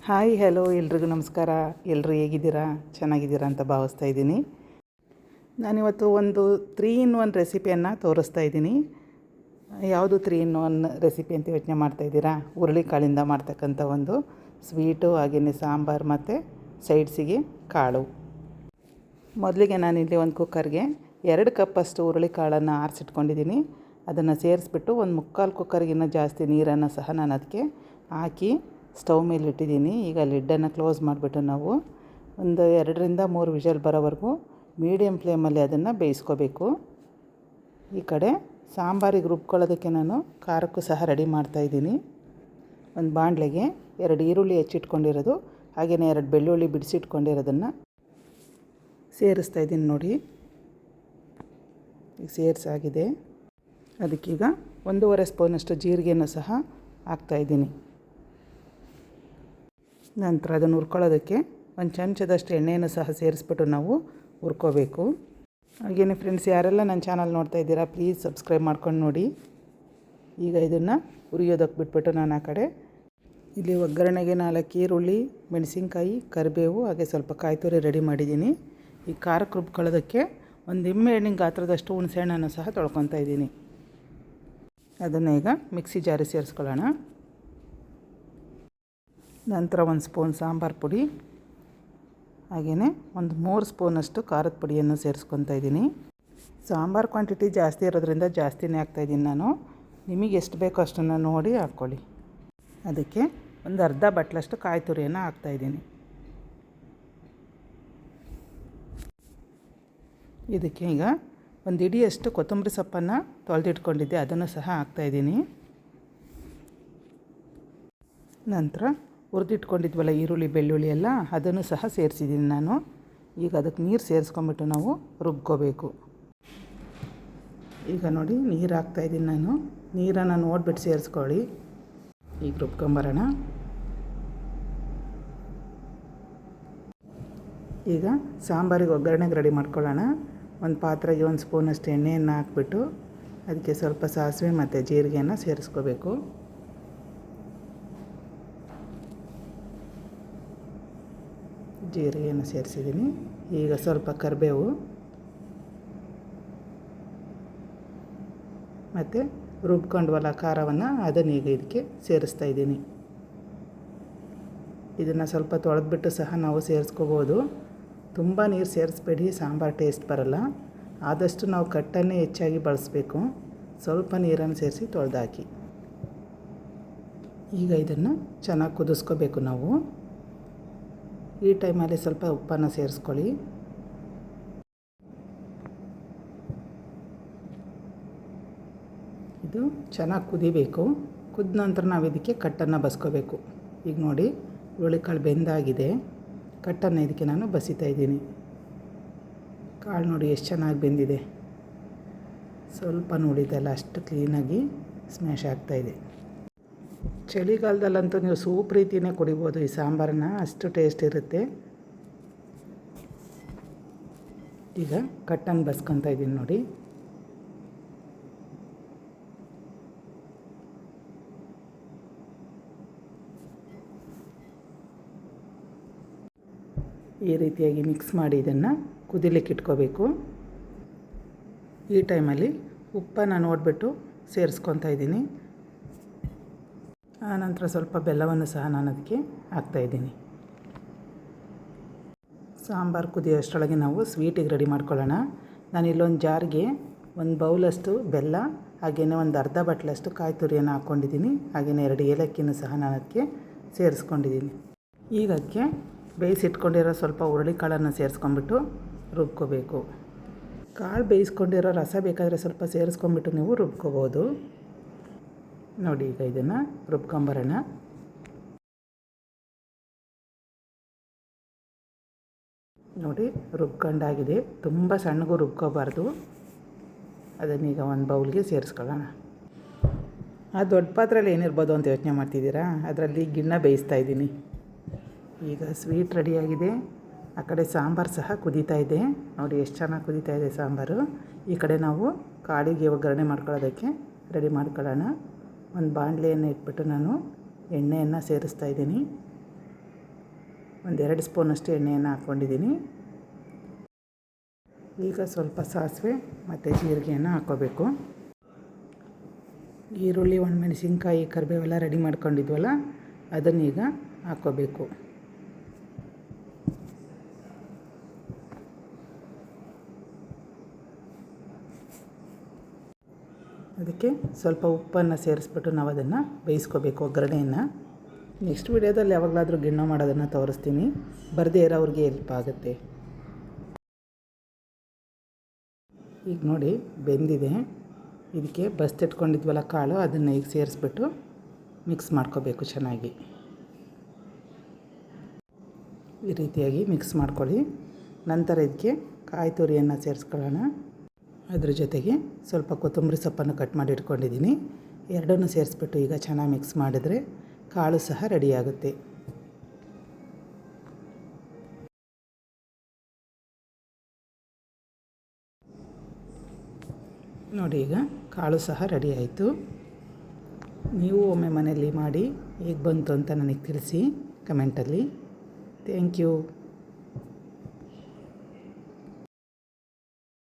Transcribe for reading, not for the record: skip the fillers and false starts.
Hi hello ಎಲ್ರಿಗೂ ನಮಸ್ಕಾರ. ಎಲ್ಲರೂ ಹೇಗಿದ್ದೀರಾ? ಚೆನ್ನಾಗಿದ್ದೀರಾ ಅಂತ ಭಾವಿಸ್ತಾ ಇದ್ದೀನಿ. ನಾನಿವತ್ತು ಒಂದು 3-in-1 ರೆಸಿಪಿಯನ್ನು ತೋರಿಸ್ತಾ ಇದ್ದೀನಿ. ಯಾವುದು 3-in-1 ರೆಸಿಪಿ ಅಂತ ಯೋಚನೆ ಮಾಡ್ತಾಯಿದ್ದೀರಾ? ಹುರುಳಿಕಾಳಿಂದ ಮಾಡ್ತಕ್ಕಂಥ ಒಂದು ಸ್ವೀಟು, ಹಾಗೆಯೇ ಸಾಂಬಾರು ಮತ್ತು ಸೈಡ್ಸಿಗೆ ಕಾಳು. ಮೊದಲಿಗೆ ನಾನಿಲ್ಲಿ ಒಂದು ಕುಕ್ಕರ್ಗೆ 2 ಕಪ್ಪಷ್ಟು ಹುರುಳಿಕಾಳನ್ನು ಆರಿಸಿಟ್ಕೊಂಡಿದ್ದೀನಿ. ಅದನ್ನು ಸೇರಿಸ್ಬಿಟ್ಟು ಒಂದು 3/4 ಕುಕ್ಕರ್ಗಿನ್ನ ಜಾಸ್ತಿ ನೀರನ್ನು ಸಹ ನಾನು ಅದಕ್ಕೆ ಹಾಕಿ ಸ್ಟವ್ ಮೇಲೆ ಇಟ್ಟಿದ್ದೀನಿ. ಈಗ ಲಿಡ್ಡನ್ನು ಕ್ಲೋಸ್ ಮಾಡಿಬಿಟ್ಟು ನಾವು ಒಂದು 2-3 ವಿಷಲ್ ಬರೋವರೆಗೂ ಮೀಡಿಯಮ್ ಫ್ಲೇಮಲ್ಲಿ ಅದನ್ನು ಬೇಯಿಸ್ಕೋಬೇಕು. ಈ ಕಡೆ ಸಾಂಬಾರಿಗೆ ರುಬ್ಕೊಳ್ಳೋದಕ್ಕೆ ನಾನು ಖಾರಕ್ಕೂ ಸಹ ರೆಡಿ ಮಾಡ್ತಾಯಿದ್ದೀನಿ. ಒಂದು ಬಾಣಲೆಗೆ 2 ಈರುಳ್ಳಿ ಹೆಚ್ಚಿಟ್ಕೊಂಡಿರೋದು, ಹಾಗೆಯೇ 2 ಬೆಳ್ಳುಳ್ಳಿ ಬಿಡಿಸಿಟ್ಕೊಂಡಿರೋದನ್ನು ಸೇರಿಸ್ತಾಯಿದ್ದೀನಿ. ನೋಡಿ, ಈಗ ಸೇರಿಸಾಗಿದೆ. ಅದಕ್ಕೀಗ 1.5 ಸ್ಪೂನಷ್ಟು ಜೀರಿಗೆಯನ್ನು ಸಹ ಹಾಕ್ತಾಯಿದ್ದೀನಿ. ನಂತರ ಅದನ್ನು ಹುರ್ಕೊಳ್ಳೋದಕ್ಕೆ ಒಂದು ಚಮಚದಷ್ಟು ಎಣ್ಣೆಯನ್ನು ಸಹ ಸೇರಿಸ್ಬಿಟ್ಟು ನಾವು ಹುರ್ಕೋಬೇಕು. ಹಾಗೆಯೇ ಫ್ರೆಂಡ್ಸ್, ಯಾರೆಲ್ಲ ನನ್ನ ಚಾನಲ್ ನೋಡ್ತಾ ಇದ್ದೀರಾ ಪ್ಲೀಸ್ ಸಬ್ಸ್ಕ್ರೈಬ್ ಮಾಡ್ಕೊಂಡು ನೋಡಿ. ಈಗ ಇದನ್ನು ಹುರಿಯೋದಕ್ಕೆ ಬಿಟ್ಬಿಟ್ಟು ನಾನು ಆ ಕಡೆ ಇಲ್ಲಿ ಒಗ್ಗರಣೆಗೆ 4 ಈರುಳ್ಳಿ, ಮೆಣಸಿನ್ಕಾಯಿ, ಕರಿಬೇವು ಹಾಗೆ ಸ್ವಲ್ಪ ಕಾಯಿ ತುರಿ ರೆಡಿ ಮಾಡಿದ್ದೀನಿ. ಈ ಖಾರಕ್ಕೆ ರುಬ್ಕೊಳ್ಳೋದಕ್ಕೆ ಒಂದು ನಿಂಬೆಹಣ್ಣಿನ ಗಾತ್ರದಷ್ಟು ಹುಣಸೆಹಣ್ಣನ್ನು ಸಹ ತೊಳ್ಕೊತಾ ಇದ್ದೀನಿ. ಅದನ್ನು ಈಗ ಮಿಕ್ಸಿ ಜಾರಿಗೆ ಸೇರಿಸ್ಕೊಳ್ಳೋಣ. ನಂತರ 1 ಸ್ಪೂನ್ ಸಾಂಬಾರು ಪುಡಿ, ಹಾಗೆಯೇ ಒಂದು 3 ಸ್ಪೂನಷ್ಟು ಖಾರದ ಪುಡಿಯನ್ನು ಸೇರಿಸ್ಕೊತಾ ಇದ್ದೀನಿ. ಸಾಂಬಾರು ಕ್ವಾಂಟಿಟಿ ಜಾಸ್ತಿ ಇರೋದ್ರಿಂದ ಜಾಸ್ತಿನೇ ಹಾಕ್ತಾಯಿದ್ದೀನಿ ನಾನು. ನಿಮಗೆ ಎಷ್ಟು ಬೇಕೋ ಅಷ್ಟನ್ನು ನೋಡಿ ಹಾಕ್ಕೊಳ್ಳಿ. ಅದಕ್ಕೆ ಒಂದು ಅರ್ಧ ಬಟ್ಲಷ್ಟು ಕಾಯಿ ತುರಿಯನ್ನು ಹಾಕ್ತಾಯಿದ್ದೀನಿ. ಇದಕ್ಕೆ ಈಗ ಒಂದು ಹಿಡಿಯಷ್ಟು ಕೊತ್ತಂಬರಿ ಸೊಪ್ಪನ್ನು ತೊಳೆದಿಟ್ಕೊಂಡಿದ್ದೆ, ಅದನ್ನು ಸಹ ಹಾಕ್ತಾಯಿದ್ದೀನಿ. ನಂತರ ಹುರಿದಿಟ್ಕೊಂಡಿದ್ವಲ್ಲ ಈರುಳ್ಳಿ, ಬೆಳ್ಳುಳ್ಳಿ ಎಲ್ಲ, ಅದನ್ನು ಸಹ ಸೇರಿಸಿದ್ದೀನಿ ನಾನು. ಈಗ ಅದಕ್ಕೆ ನೀರು ಸೇರಿಸ್ಕೊಂಬಿಟ್ಟು ನಾವು ರುಬ್ಕೋಬೇಕು. ಈಗ ನೋಡಿ, ನೀರು ಹಾಕ್ತಾಯಿದ್ದೀನಿ ನಾನು. ನೀರನ್ನು ನೋಡಿಬಿಟ್ಟು ಸೇರಿಸ್ಕೊಳ್ಳಿ. ಈಗ ರುಬ್ಕೊಂಬರೋಣ. ಈಗ ಸಾಂಬಾರಿಗೆ ಒಗ್ಗರಣೆಗೆ ರೆಡಿ ಮಾಡ್ಕೊಳ್ಳೋಣ. ಒಂದು ಪಾತ್ರೆಗೆ 1 ಸ್ಪೂನಷ್ಟು ಎಣ್ಣೆಯನ್ನು ಹಾಕ್ಬಿಟ್ಟು ಅದಕ್ಕೆ ಸ್ವಲ್ಪ ಸಾಸಿವೆ ಮತ್ತು ಜೀರಿಗೆಯನ್ನು ಸೇರಿಸ್ಕೋಬೇಕು. ಜೀರಿಗೆಯನ್ನು ಸೇರಿಸಿದ್ದೀನಿ. ಈಗ ಸ್ವಲ್ಪ ಕರಿಬೇವು ಮತ್ತು ರುಬ್ಕೊಂಡ್ವಲ್ಲ ಖಾರವನ್ನು, ಅದನ್ನು ಈಗ ಇದಕ್ಕೆ ಸೇರಿಸ್ತಾಯಿದ್ದೀನಿ. ಇದನ್ನು ಸ್ವಲ್ಪ ತೊಳೆದ್ಬಿಟ್ಟು ಸಹ ನಾವು ಸೇರಿಸ್ಕೋಬೋದು. ತುಂಬ ನೀರು ಸೇರಿಸ್ಬೇಡಿ, ಸಾಂಬಾರು ಟೇಸ್ಟ್ ಬರಲ್ಲ. ಆದಷ್ಟು ನಾವು ಕಟ್ಟನ್ನೇ ಹೆಚ್ಚಾಗಿ ಬಳಸಬೇಕು. ಸ್ವಲ್ಪ ನೀರನ್ನು ಸೇರಿಸಿ ತೊಳೆದಾಕಿ. ಈಗ ಇದನ್ನು ಚೆನ್ನಾಗಿ ಕುದಿಸ್ಕೋಬೇಕು ನಾವು. ಈ ಟೈಮಲ್ಲಿ ಸ್ವಲ್ಪ ಉಪ್ಪನ್ನು ಸೇರಿಸ್ಕೊಳ್ಳಿ. ಇದು ಚೆನ್ನಾಗಿ ಕುದಿಬೇಕು. ಕುದ್ದ ನಂತರ ನಾವು ಇದಕ್ಕೆ ಕಟ್ಟನ್ನು ಬಸ್ಕೋಬೇಕು. ಈಗ ನೋಡಿ, ಹುರುಳಿಕಾಳು ಬೆಂದಾಗಿದೆ. ಕಟ್ಟನ್ನು ಇದಕ್ಕೆ ನಾನು ಬಸಿತಾಯಿದ್ದೀನಿ. ಕಾಳು ನೋಡಿ ಎಷ್ಟು ಚೆನ್ನಾಗಿ ಬೆಂದಿದೆ. ಸ್ವಲ್ಪ ನೋಡಿದ್ದಲ್ಲ, ಅಷ್ಟು ಕ್ಲೀನಾಗಿ ಸ್ಮ್ಯಾಶ್ ಆಗ್ತಾಯಿದೆ. ಚಳಿಗಾಲದಲ್ಲಂತೂ ನೀವು ಸೂಪ್ ರೀತಿಯೇ ಕುಡಿಬೋದು ಈ ಸಾಂಬಾರನ್ನು, ಅಷ್ಟು ಟೇಸ್ಟ್ ಇರುತ್ತೆ. ಈಗ ಕಟ್ಟನ್ನು ಬಸ್ಕೊತಾ ಇದ್ದೀನಿ ನೋಡಿ. ಈ ರೀತಿಯಾಗಿ ಮಿಕ್ಸ್ ಮಾಡಿ ಇದನ್ನು ಕುದಿಲಿಕ್ಕೆ ಇಟ್ಕೋಬೇಕು. ಈ ಟೈಮಲ್ಲಿ ಉಪ್ಪನ್ನು ನೋಡಿಬಿಟ್ಟು ಸೇರಿಸ್ಕೊತಾ ಇದ್ದೀನಿ. ಆನಂತರ ಸ್ವಲ್ಪ ಬೆಲ್ಲವನ್ನು ಸಹ ನಾನು ಅದಕ್ಕೆ ಹಾಕ್ತಾಯಿದ್ದೀನಿ. ಸಾಂಬಾರು ಕುದಿಯೋಷ್ಟರೊಳಗೆ ನಾವು ಸ್ವೀಟಿಗೆ ರೆಡಿ ಮಾಡ್ಕೊಳ್ಳೋಣ. ನಾನಿಲ್ಲೊಂದು ಜಾರ್ಗೆ 1 ಬೌಲಷ್ಟು ಬೆಲ್ಲ, ಹಾಗೆಯೇ ಒಂದು ಅರ್ಧ ಬಟ್ಲಷ್ಟು ಕಾಯಿ ತುರಿಯನ್ನು ಹಾಕ್ಕೊಂಡಿದ್ದೀನಿ. ಹಾಗೆಯೇ 2 ಏಲಕ್ಕಿನೂ ಸಹ ನಾನು ಅದಕ್ಕೆ ಸೇರಿಸ್ಕೊಂಡಿದ್ದೀನಿ. ಈಗ ಅದಕ್ಕೆ ಬೇಯಿಸಿಟ್ಕೊಂಡಿರೋ ಸ್ವಲ್ಪ ಹುರುಳಿಕಾಳನ್ನು ಸೇರಿಸ್ಕೊಂಬಿಟ್ಟು ರುಬ್ಕೋಬೇಕು. ಕಾಳು ಬೇಯಿಸ್ಕೊಂಡಿರೋ ರಸ ಬೇಕಾದರೆ ಸ್ವಲ್ಪ ಸೇರಿಸ್ಕೊಂಬಿಟ್ಟು ನೀವು ರುಬ್ಕೋಬೋದು. ನೋಡಿ, ಈಗ ಇದನ್ನು ರುಬ್ಕೊಂಬರೋಣ. ನೋಡಿ, ರುಬ್ಕೊಂಡಾಗಿದೆ. ತುಂಬ ಸಣ್ಣಗೂ ರುಬ್ಕೋಬಾರ್ದು. ಅದನ್ನೀಗ ಒಂದು ಬೌಲ್ಗೆ ಸೇರಿಸ್ಕೊಳ್ಳೋಣ. ಆ ದೊಡ್ಡ ಪಾತ್ರೆಯಲ್ಲಿ ಏನಿರ್ಬೋದು ಅಂತ ಯೋಚನೆ ಮಾಡ್ತಿದ್ದೀರಾ? ಅದರಲ್ಲಿ ಗಿಣ್ಣ ಬೇಯಿಸ್ತಾ ಇದ್ದೀನಿ. ಈಗ ಸ್ವೀಟ್ ರೆಡಿಯಾಗಿದೆ. ಆ ಕಡೆ ಸಾಂಬಾರು ಸಹ ಕುದೀತಾ ಇದೆ. ನೋಡಿ ಎಷ್ಟು ಚೆನ್ನಾಗಿ ಕುದೀತಾ ಇದೆ ಸಾಂಬಾರು. ಈ ಕಡೆ ನಾವು ಕಾಳಿಗೆ ಒಗ್ಗರಣೆ ಮಾಡ್ಕೊಳ್ಳೋದಕ್ಕೆ ರೆಡಿ ಮಾಡ್ಕೊಳ್ಳೋಣ. ಒಂದು ಬಾಣಲೆಯನ್ನು ಇಟ್ಬಿಟ್ಟು ನಾನು ಎಣ್ಣೆಯನ್ನು ಸೇರಿಸ್ತಾ ಇದ್ದೀನಿ. ಒಂದು 2 ಸ್ಪೂನಷ್ಟು ಎಣ್ಣೆಯನ್ನು ಹಾಕ್ಕೊಂಡಿದ್ದೀನಿ. ಈಗ ಸ್ವಲ್ಪ ಸಾಸಿವೆ ಮತ್ತು ಜೀರಿಗೆಯನ್ನು ಹಾಕ್ಕೋಬೇಕು. ಈರುಳ್ಳಿ, ಒಣಮೆಣಸಿನ್ಕಾಯಿ, ಕರಿಬೇವೆಲ್ಲ ರೆಡಿ ಮಾಡ್ಕೊಂಡಿದ್ವಲ್ಲ ಅದನ್ನೀಗ ಹಾಕ್ಕೋಬೇಕು. ಅದಕ್ಕೆ ಸ್ವಲ್ಪ ಉಪ್ಪನ್ನು ಸೇರಿಸ್ಬಿಟ್ಟು ನಾವು ಅದನ್ನು ಬೇಯಿಸ್ಕೋಬೇಕು, ಒಗ್ಗರಣೆಯನ್ನು. ನೆಕ್ಸ್ಟ್ ವಿಡಿಯೋದಲ್ಲಿ ಯಾವಾಗಲಾದರೂ ಗಿಣ್ಣು ಮಾಡೋದನ್ನು ತೋರಿಸ್ತೀನಿ, ಬರದೇ ಇರೋವ್ರಿಗೆ ಹೆಲ್ಪ್ ಆಗುತ್ತೆ. ಈಗ ನೋಡಿ ಬೆಂದಿದೆ. ಇದಕ್ಕೆ ಬಸ್ತಿಟ್ಕೊಂಡಿದ್ವಲ್ಲ ಕಾಳು, ಅದನ್ನು ಈಗ ಸೇರಿಸ್ಬಿಟ್ಟು ಮಿಕ್ಸ್ ಮಾಡ್ಕೋಬೇಕು ಚೆನ್ನಾಗಿ. ಈ ರೀತಿಯಾಗಿ ಮಿಕ್ಸ್ ಮಾಡ್ಕೊಳ್ಳಿ. ನಂತರ ಇದಕ್ಕೆ ಕಾಯಿ ತುರಿಯನ್ನು ಸೇರಿಸ್ಕೊಳ್ಳೋಣ. ಅದ್ರ ಜೊತೆಗೆ ಸ್ವಲ್ಪ ಕೊತ್ತಂಬರಿ ಸೊಪ್ಪನ್ನು ಕಟ್ ಮಾಡಿ ಇಟ್ಕೊಂಡಿದ್ದೀನಿ. ಎರಡನ್ನೂ ಸೇರಿಸ್ಬಿಟ್ಟು ಈಗ ಚೆನ್ನಾಗಿ ಮಿಕ್ಸ್ ಮಾಡಿದರೆ ಕಾಳು ಸಹ ರೆಡಿಯಾಗುತ್ತೆ. ನೋಡಿ ಈಗ ಕಾಳು ಸಹ ರೆಡಿ ಆಯಿತು. ನೀವು ಒಮ್ಮೆ ಮನೆಯಲ್ಲಿ ಮಾಡಿ ಹೇಗೆ ಬಂತು ಅಂತ ನನಗೆ ತಿಳಿಸಿ ಕಮೆಂಟಲ್ಲಿ. Thank you.